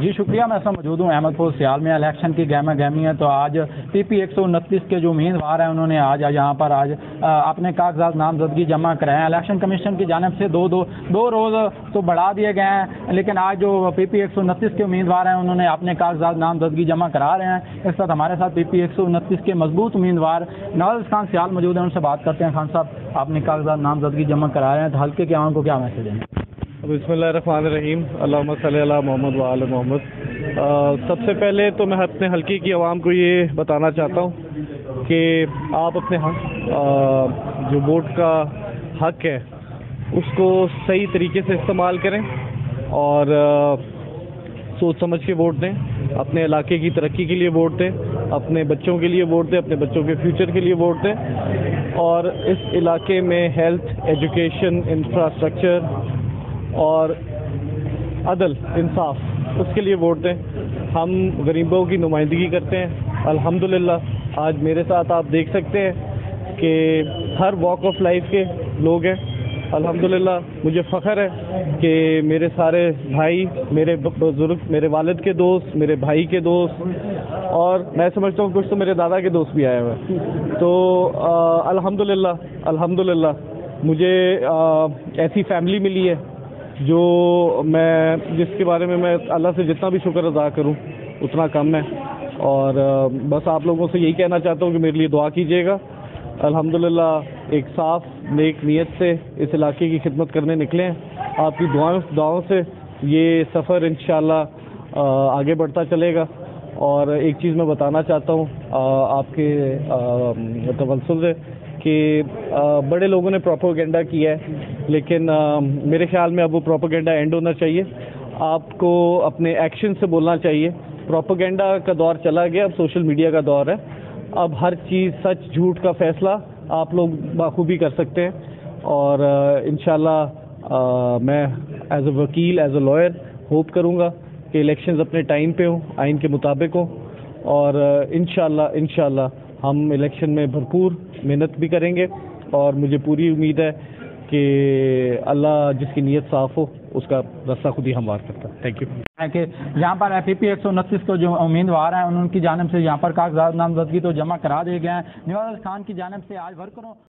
جی شکریہ، میں موجود ہوں احمد پور سیال میں۔ الیکشن کی گہما گہمی ہے تو آج پی پی 129 کے جو امیدوار ہیں انہوں نے آج یہاں پر اپنے کاغذات نامزدگی جمع کرائے ہیں۔ الیکشن کمیشن کی جانب سے دو روز تو بڑھا دیے گئے ہیں، لیکن آج جو پی پی 129 کے امیدوار ہیں انہوں نے اپنے کاغذات نامزدگی جمع کرا رہے ہیں۔ اس وقت ہمارے ساتھ پی پی 129 کے مضبوط امیدوار نواز خان سیال موجود ہیں، ان سے بات کرتے ہیں۔ خان صاحب، اپنے کاغذات نامزدگی جمع کرا رہے ہیں تو حلقے کے عوام کو کیا میسج دیں؟ بسم اللہ الرحمن الرحیم، اللہم صلی علی محمد وآل محمد۔ سب سے پہلے تو میں اپنے حلقے کی عوام کو یہ بتانا چاہتا ہوں کہ آپ اپنے جو ووٹ کا حق ہے اس کو صحیح طریقے سے استعمال کریں اور سوچ سمجھ کے ووٹ دیں، اپنے علاقے کی ترقی کے لیے ووٹ دیں، اپنے بچوں کے لیے ووٹ دیں، اپنے بچوں کے فیوچر کے لیے ووٹ دیں، اور اس علاقے میں ہیلتھ، ایجوکیشن، انفراسٹرکچر اور عدل انصاف اس کے لیے ووٹ دیں۔ ہم غریبوں کی نمائندگی کرتے ہیں الحمدللہ۔ آج میرے ساتھ آپ دیکھ سکتے ہیں کہ ہر واک آف لائف کے لوگ ہیں الحمدللہ۔ مجھے فخر ہے کہ میرے سارے بھائی، میرے بزرگ، میرے والد کے دوست، میرے بھائی کے دوست، اور میں سمجھتا ہوں کچھ تو میرے دادا کے دوست بھی آئے ہوئے ہیں۔ تو الحمدللہ مجھے ایسی فیملی ملی ہے جس کے بارے میں اللہ سے جتنا بھی شکر ادا کروں اتنا کم ہے، اور بس آپ لوگوں سے یہی کہنا چاہتا ہوں کہ میرے لیے دعا کیجیے گا۔ الحمدللہ ایک صاف نیک نیت سے اس علاقے کی خدمت کرنے نکلے ہیں۔ آپ کی دعاؤں سے یہ سفر انشاءاللہ آگے بڑھتا چلے گا۔ اور ایک چیز میں بتانا چاہتا ہوں آپ کے توسل سے کہ بڑے لوگوں نے پروپیگنڈا کیا ہے، لیکن میرے خیال میں اب وہ پروپیگنڈا اینڈ ہونا چاہیے۔ آپ کو اپنے ایکشن سے بولنا چاہیے۔ پروپیگنڈا کا دور چلا گیا، اب سوشل میڈیا کا دور ہے۔ اب ہر چیز سچ جھوٹ کا فیصلہ آپ لوگ بخوبی کر سکتے ہیں، اور انشاءاللہ میں ایز اے وکیل، ایز اے لائر ہوپ کروں گا کہ الیکشنز اپنے ٹائم پہ ہوں، آئین کے مطابق ہوں، اور انشاءاللہ ہم الیکشن میں بھرپور محنت بھی کریں گے، اور مجھے پوری امید ہے کہ اللہ جس کی نیت صاف ہو اس کا راستہ خود ہی ہموار کرتا ہے۔ Thank you. کہ یہاں پر پی پی 129 کو جو امیدوار ہیں ان کی جانب سے یہاں پر کاغذات نامزدگی تو جمع کرا دیے گئے ہیں۔ نواز خان کی جانب سے آج ورکروں